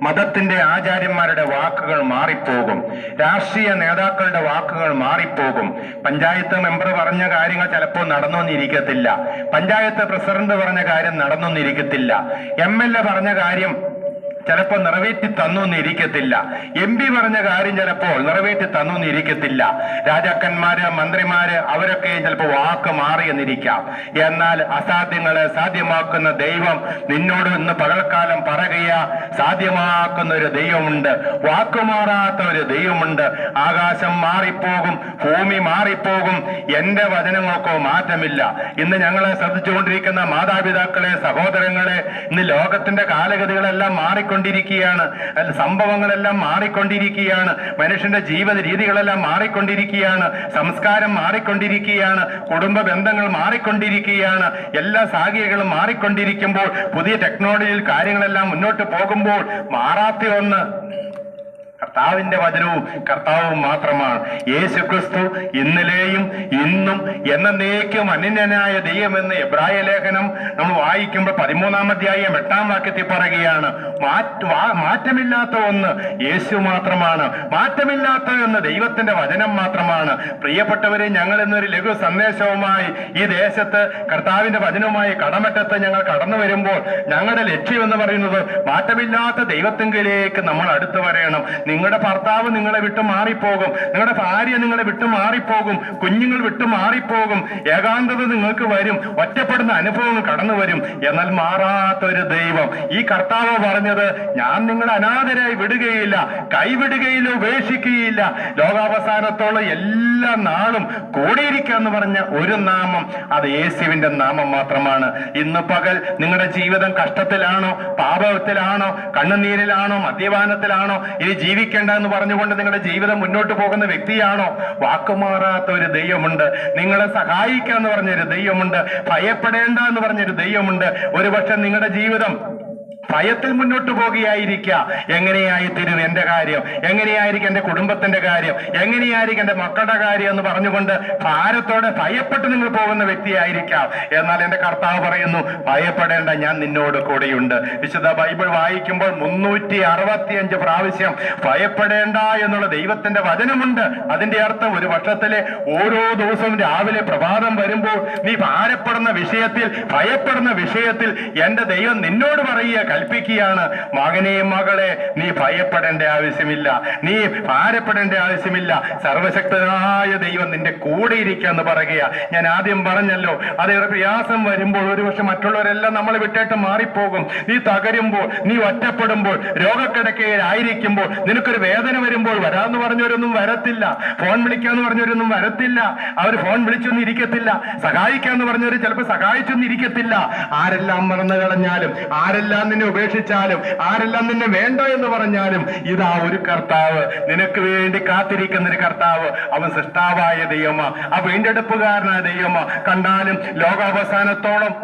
മതത്തിന്റെ ആചാര്യന്മാരുടെ വാക്കുകൾ മാറിപ്പോകും, രാഷ്ട്രീയ നേതാക്കളുടെ വാക്കുകൾ മാറിപ്പോകും. പഞ്ചായത്ത് മെമ്പർ പറഞ്ഞ കാര്യങ്ങൾ ചിലപ്പോൾ നടന്നൊന്നിരിക്കത്തില്ല, പഞ്ചായത്ത് പ്രസിഡന്റ് പറഞ്ഞ കാര്യം നടന്നൊന്നിരിക്കത്തില്ല, MLA പറഞ്ഞ കാര്യം ചിലപ്പോൾ നിറവേറ്റി തന്നൊന്നിരിക്കത്തില്ല, MP പറഞ്ഞ കാര്യം ചിലപ്പോൾ നിറവേറ്റി തന്നൊന്നിരിക്കത്തില്ല. രാജാക്കന്മാര്, മന്ത്രിമാര് അവരൊക്കെ ചിലപ്പോൾ വാക്ക് മാറിയെന്നിരിക്കാം. എന്നാൽ അസാധ്യങ്ങളെ സാധ്യമാക്കുന്ന ദൈവം നിന്നോട് ഇന്ന് പകൽക്കാലം പറയുക, സാധ്യമാക്കുന്ന ഒരു ദൈവമുണ്ട്, വാക്കുമാറാത്ത ഒരു ദൈവമുണ്ട്. ആകാശം മാറിപ്പോകും, ഭൂമി മാറിപ്പോകും, എന്റെ വചനങ്ങൾക്കോ മാറ്റമില്ല. ഇന്ന് ഞങ്ങളെ ശ്രദ്ധിച്ചുകൊണ്ടിരിക്കുന്ന മാതാപിതാക്കളെ, സഹോദരങ്ങളെ, ഇന്ന് ലോകത്തിന്റെ കാലഗതികളെല്ലാം മാറിക്കൊണ്ടിരിക്കുകയാണ്, സംഭവങ്ങളെല്ലാം മാറിക്കൊണ്ടിരിക്കുകയാണ്, മനുഷ്യന്റെ ജീവിത രീതികളെല്ലാം മാറിക്കൊണ്ടിരിക്കുകയാണ്, സംസ്കാരം മാറിക്കൊണ്ടിരിക്കുകയാണ്, കുടുംബ ബന്ധങ്ങൾ മാറിക്കൊണ്ടിരിക്കുകയാണ്, എല്ലാ സാഹചര്യങ്ങളും മാറിക്കൊണ്ടിരിക്കുമ്പോൾ, പുതിയ ടെക്നോളജിയിൽ കാര്യങ്ങളെല്ലാം മുന്നോട്ട് പോകുമ്പോൾ മാറാത്ത ഒന്ന് കർത്താവിന്റെ വചനവും കർത്താവും മാത്രമാണ്. യേശുക്രിസ്തു ഇന്നലെയും ഇന്നും എന്നേക്കും അനന്യനായ ദൈവമെന്ന് എബ്രായ ലേഖനം നമ്മൾ വായിക്കുമ്പോൾ 13-ാം അധ്യായം 8-ാം വാക്യത്തിൽ പറയുകയാണ്. മാറ്റമില്ലാത്ത ഒന്ന് യേശു മാത്രമാണ്, മാറ്റമില്ലാത്ത ഒന്ന് ദൈവത്തിന്റെ വചനം മാത്രമാണ്. പ്രിയപ്പെട്ടവരെ, ഞങ്ങൾ എന്നൊരു ലഘു സന്ദേശവുമായി ഈ ദേശത്ത് കർത്താവിന്റെ വചനവുമായി കടമറ്റത്ത് ഞങ്ങൾ കടന്നു വരുമ്പോൾ ഞങ്ങളുടെ ലക്ഷ്യം എന്ന് പറയുന്നത് മാറ്റമില്ലാത്ത ദൈവത്തിങ്കിലേക്ക് നമ്മൾ അടുത്തു വരണം. നിങ്ങളുടെ ഭർത്താവ് നിങ്ങളെ വിട്ടു മാറിപ്പോകും, നിങ്ങളുടെ ഭാര്യ നിങ്ങളെ വിട്ടു മാറിപ്പോകും, കുഞ്ഞുങ്ങൾ വിട്ടു മാറിപ്പോകും, ഏകാന്തത നിങ്ങൾക്ക് വരും, ഒറ്റപ്പെടുന്ന അനുഭവങ്ങൾ കടന്നു വരും. എന്നാൽ മാറാത്ത ഒരു ദൈവം, ഈ കർത്താവ് പറഞ്ഞത്, ഞാൻ നിങ്ങളെ അനാഥരായി വിടുകയില്ല, കൈവിടുകയില്ല, ഉപേക്ഷിക്കുകയില്ല, ലോകാവസാനത്തോളം എല്ലാ നാളും കൂടിയിരിക്കുക എന്ന് പറഞ്ഞ ഒരു നാമം, അത് യേശുവിന്റെ നാമം മാത്രമാണ്. ഇന്ന് പകൽ നിങ്ങളുടെ ജീവിതം കഷ്ടത്തിലാണോ, പാപത്തിലാണോ, കണ്ണുനീരിലാണോ, മദ്യപാനത്തിലാണോ, ഇനി ജീവിക്കേണ്ട എന്ന് പറഞ്ഞുകൊണ്ട് നിങ്ങളുടെ ജീവിതം മുന്നോട്ട് പോകുന്ന വ്യക്തിയാണോ? വാക്കുമാറാത്ത ഒരു ദൈവമുണ്ട്, നിങ്ങളെ സഹായിക്കാന്ന് പറഞ്ഞൊരു ദൈവമുണ്ട്, ഭയപ്പെടേണ്ട എന്ന് പറഞ്ഞൊരു ദൈവമുണ്ട്. ഒരുപക്ഷെ നിങ്ങളുടെ ജീവിതം ഭയത്തിൽ മുന്നോട്ട് പോകുകയായിരിക്കുക. എങ്ങനെയായി തരും എന്റെ കാര്യം, എങ്ങനെയായിരിക്കും എന്റെ കുടുംബത്തിന്റെ കാര്യം, എങ്ങനെയായിരിക്കും എന്റെ മക്കളുടെ കാര്യം എന്ന് പറഞ്ഞുകൊണ്ട് ഭാരത്തോടെ ഭയപ്പെട്ട് നിങ്ങൾ പോകുന്ന വ്യക്തിയായിരിക്കാം. എന്നാൽ എന്റെ കർത്താവ് പറയുന്നു, ഭയപ്പെടേണ്ട, ഞാൻ നിന്നോട് കൂടെയുണ്ട്. വിശുദ്ധ ബൈബിൾ വായിക്കുമ്പോൾ 365 പ്രാവശ്യം ഭയപ്പെടേണ്ട എന്നുള്ള ദൈവത്തിന്റെ വചനമുണ്ട്. അതിന്റെ അർത്ഥം, ഒരു വർഷത്തിലെ ഓരോ ദിവസവും രാവിലെ പ്രഭാതം വരുമ്പോൾ നീ ഭാരപ്പെടുന്ന വിഷയത്തിൽ, ഭയപ്പെടുന്ന വിഷയത്തിൽ എന്റെ ദൈവം നിന്നോട് പറയുക, കൽപ്പിക്കുകയാണ്, മകനെ, മകളെ, നീ ഭയപ്പെടേണ്ട ആവശ്യമില്ല, നീ ഭാരപ്പെടേണ്ട ആവശ്യമില്ല, സർവശക്തനായ ദൈവം നിന്റെ കൂടെ ഇരിക്കുക എന്ന് പറയുക. ഞാൻ ആദ്യം പറഞ്ഞല്ലോ, അതേറെ പ്രയാസം വരുമ്പോൾ ഒരുപക്ഷെ മറ്റുള്ളവരെല്ലാം നമ്മളെ വിട്ടേട്ട് മാറിപ്പോകും. നീ തകരുമ്പോൾ, നീ ഒറ്റപ്പെടുമ്പോൾ, രോഗക്കിടക്കയിലായിരിക്കുമ്പോൾ, നിനക്കൊരു വേദന വരുമ്പോൾ വരാന്ന് പറഞ്ഞവരൊന്നും വരത്തില്ല, ഫോൺ വിളിക്കാന്ന് പറഞ്ഞവരൊന്നും വരത്തില്ല, അവർ ഫോൺ വിളിച്ചൊന്നും ഇരിക്കത്തില്ല, സഹായിക്കാന്ന് പറഞ്ഞവർ ചിലപ്പോൾ സഹായിച്ചൊന്നും ഇരിക്കത്തില്ല. ആരെല്ലാം മറന്നു കളഞ്ഞാലും, ആരെല്ലാം നിന്നെ ഉപേക്ഷിച്ചാലും, ആരെല്ലാം നിന്നെ വേണ്ട എന്ന് പറഞ്ഞാലും, ഇതാ ഒരു കർത്താവ് നിനക്ക് വേണ്ടി കാത്തിരിക്കുന്ന ഒരു കർത്താവ്. അവൻ സൃഷ്ടാവായ ദൈവമാ, ആ വീണ്ടെടുപ്പുകാരനായ ദൈവമാ. കണ്ടാലും ലോകാവസാനത്തോളം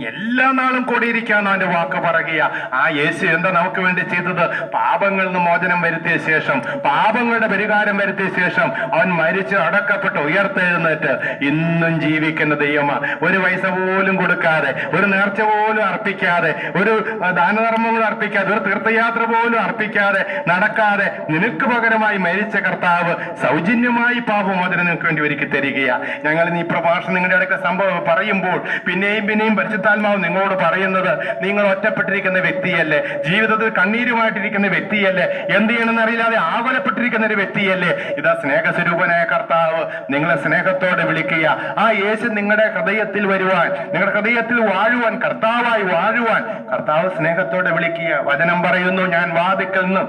എല്ലാ നാളും കൂടിയിരിക്കാന്ന് അവന്റെ വാക്ക് പറയുക. ആ യേശു എന്താ നമുക്ക് വേണ്ടി ചെയ്തത്? പാപങ്ങളിൽ നിന്ന് മോചനം വരുത്തിയ ശേഷം, പാപങ്ങളുടെ പരിഹാരം വരുത്തിയ ശേഷം അവൻ മരിച്ച് അടക്കപ്പെട്ട് ഉയർത്തെഴുന്നേറ്റ് ഇന്നും ജീവിക്കുന്ന ദൈവമാ. ഒരു പൈസ പോലും കൊടുക്കാതെ, ഒരു നേർച്ച പോലും അർപ്പിക്കാതെ, ഒരു ദാനധർമ്മങ്ങൾ അർപ്പിക്കാതെ, ഒരു തീർത്ഥയാത്ര പോലും അർപ്പിക്കാതെ, നടക്കാതെ നിനക്ക് പകരമായി മരിച്ച കർത്താവ് സൗജന്യമായി പാപമോചനം നിനക്ക് വേണ്ടി ഒരുക്കി തരികയാ. ഞങ്ങൾ ഈ പ്രഭാഷണം നിങ്ങളുടെ ഇടയ്ക്ക് സംഭവം പറയുമ്പോൾ പിന്നെയും പരിശുദ്ധാത്മാവ് നിങ്ങളോട് പറയുന്നത്, നിങ്ങൾ ഒറ്റപ്പെട്ടിരിക്കുന്ന വ്യക്തിയല്ലേ, ജീവിതത്തിൽ കണ്ണീരുമായിട്ടിരിക്കുന്ന വ്യക്തിയല്ലേ, എന്ത് ചെയ്യണമെന്ന് അറിയില്ലാതെ ആകുലപ്പെട്ടിരിക്കുന്ന ഒരു വ്യക്തിയല്ലേ. ഇതാ സ്നേഹസ്വരൂപനായ കർത്താവ് നിങ്ങളെ സ്നേഹത്തോടെ വിളിക്കുക. ആ യേശു നിങ്ങളുടെ ഹൃദയത്തിൽ വരുവാൻ, നിങ്ങളുടെ ഹൃദയത്തിൽ വാഴുവാൻ, കർത്താവായി വാഴുവാൻ കർത്താവ് സ്നേഹത്തോടെ വിളിക്കുക. വചനം പറയുന്നു, ഞാൻ വാതിൽക്കൽ നിന്ന്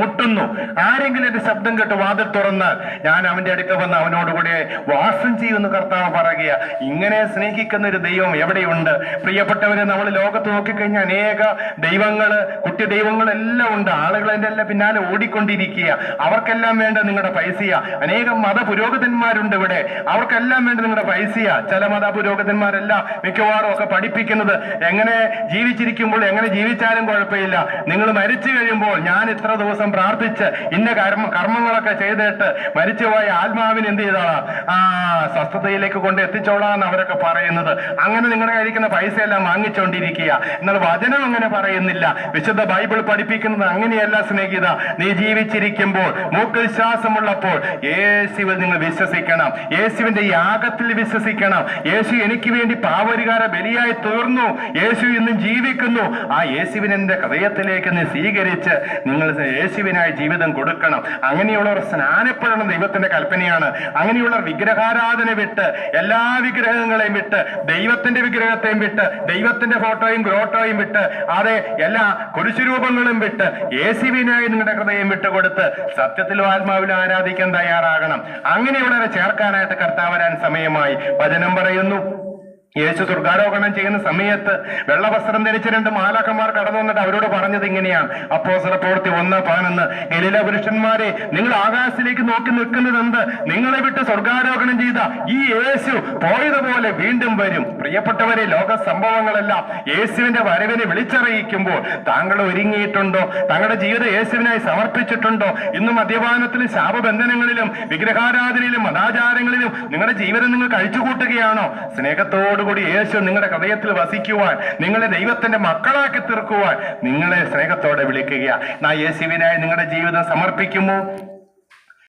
മുട്ടുന്നു, ആരെങ്കിലും എന്റെ ശബ്ദം കേട്ട് വാതിൽ തുറന്നാൽ ഞാൻ അവന്റെ അടുക്ക വന്ന് അവനോടുകൂടെ വാസം ചെയ്യുമെന്ന് കർത്താവ് പറയുക. ഇങ്ങനെ സ്നേഹിക്കുന്ന ഒരു ദൈവം എവിടെയുണ്ട്? പ്രിയപ്പെട്ടവരെ, നമ്മൾ ലോകത്ത് നോക്കിക്കഴിഞ്ഞാൽ അനേക ദൈവങ്ങള്, കുട്ടി ദൈവങ്ങളെല്ലാം ഉണ്ട്. ആളുകൾ അതിന്റെ എല്ലാം പിന്നാലെ ഓടിക്കൊണ്ടിരിക്കുക. അവർക്കെല്ലാം വേണ്ട നിങ്ങളുടെ പൈസയാ. അനേകം മത പുരോഹിതന്മാരുണ്ട് ഇവിടെ, അവർക്കെല്ലാം വേണ്ട നിങ്ങളുടെ പൈസയാ. ചില മത പുരോഹിതന്മാരെല്ലാം മിക്കവാറും ഒക്കെ പഠിപ്പിക്കുന്നത്, എങ്ങനെ ജീവിച്ചിരിക്കുമ്പോൾ എങ്ങനെ ജീവിച്ചാലും കുഴപ്പമില്ല, നിങ്ങൾ മരിച്ചു കഴിയുമ്പോൾ ഞാൻ ഇത്ര ദിവസം ദിവസം പ്രാർത്ഥിച്ച് ഇന്ന കർമ്മങ്ങളൊക്കെ ചെയ്തിട്ട് മരിച്ചുപോയ ആത്മാവിന് എന്ത് ചെയ്തോളാം, സ്വസ്ഥതയിലേക്ക് കൊണ്ട് എത്തിച്ചോളാന്ന് അവരൊക്കെ പറയുന്നത്. അങ്ങനെ നിങ്ങളുടെ കഴിക്കുന്ന പൈസ എല്ലാം വാങ്ങിച്ചുകൊണ്ടിരിക്കുക. എന്നാൽ വചനം അങ്ങനെ പറയുന്നില്ല. വിശുദ്ധ ബൈബിൾ പഠിപ്പിക്കുന്നത് അങ്ങനെയല്ല സ്നേഹിത. നീ ജീവിച്ചിരിക്കുമ്പോൾ, മൂക്കിൽ ശ്വാസമുള്ളപ്പോൾ യേശുവിൽ നിങ്ങൾ വിശ്വസിക്കണം. യേശുവിന്റെ യാഗത്തിൽ വിശ്വസിക്കണം. യേശു എനിക്ക് വേണ്ടി പാപപരിഹാര ബലിയായി തീർന്നു. യേശു ഇന്നും ജീവിക്കുന്നു. ആ യേശുവിനെ എന്റെ ഹൃദയത്തിലേക്ക് നീ സ്വീകരിച്ച് നിങ്ങൾ യേശുവിനായി ജീവിതം കൊടുക്കണം. അങ്ങനെയുള്ളവർ സ്നാനപ്പെടണം. ദൈവത്തിന്റെ കൽപ്പനയാണ്. അങ്ങനെയുള്ളവർ വിഗ്രഹാരാധന വിട്ട്, എല്ലാ വിഗ്രഹങ്ങളെയും വിട്ട്, ദൈവത്തിന്റെ വിഗ്രഹത്തെയും വിട്ട്, ദൈവത്തിന്റെ ഫോട്ടോയും ഗ്രോട്ടോയും വിട്ട്, അതെ എല്ലാ കുരിശുരൂപങ്ങളും വിട്ട് യേശുവിനായി നിങ്ങളുടെ ഹൃദയം വിട്ടുകൊടുത്ത് സത്യത്തിലും ആത്മാവിലും ആരാധിക്കാൻ തയ്യാറാകണം. അങ്ങനെയുള്ളവരെ ചേർക്കാനായിട്ട് കർത്താവ് വരാൻ സമയമായി. വചനം പറയുന്നു, യേശു സ്വർഗാരോഹണം ചെയ്യുന്ന സമയത്ത് വെള്ളവസ്ത്രം ധരിച്ച 2 മാലാഖമാർ കടന്നു വന്നിട്ട് അവരോട് പറഞ്ഞത് ഇങ്ങനെയാണ്. അപ്പോസ്തല പ്രവൃത്തി 1:11. ഗലീല പുരുഷന്മാരെ, നിങ്ങൾ ആകാശത്തിലേക്ക് നോക്കി നിൽക്കുന്നത് എന്ത്? നിങ്ങളെ വിട്ട് സ്വർഗാരോഹണം ചെയ്ത ഈ യേശു പോയതുപോലെ വീണ്ടും വരും. പ്രിയപ്പെട്ടവരെ, ലോക സംഭവങ്ങളെല്ലാം യേശുവിന്റെ വരവിനെ വിളിച്ചറിയിക്കുമ്പോൾ താങ്കൾ ഒരുങ്ങിയിട്ടുണ്ടോ? താങ്കളുടെ ജീവിതം യേശുവിനായി സമർപ്പിച്ചിട്ടുണ്ടോ? ഇന്ന് മദ്യപാനത്തിലും ശാപബന്ധനങ്ങളിലും വിഗ്രഹാരാധനയിലും മതാചാരങ്ങളിലും നിങ്ങളുടെ ജീവിതം നിങ്ങൾ കഴിച്ചുകൂട്ടുകയാണോ? സ്നേഹത്തോട് കൂടി യേശു നിങ്ങളുടെ ഹൃദയത്തിൽ വസിക്കുവാൻ, നിങ്ങളെ ദൈവത്തിന്റെ മക്കളാക്കി തീർക്കുവാൻ നിങ്ങളെ സ്നേഹത്തോടെ വിളിക്കുക. യേശുവിനായി നിങ്ങളുടെ ജീവിതം സമർപ്പിക്കുമോ?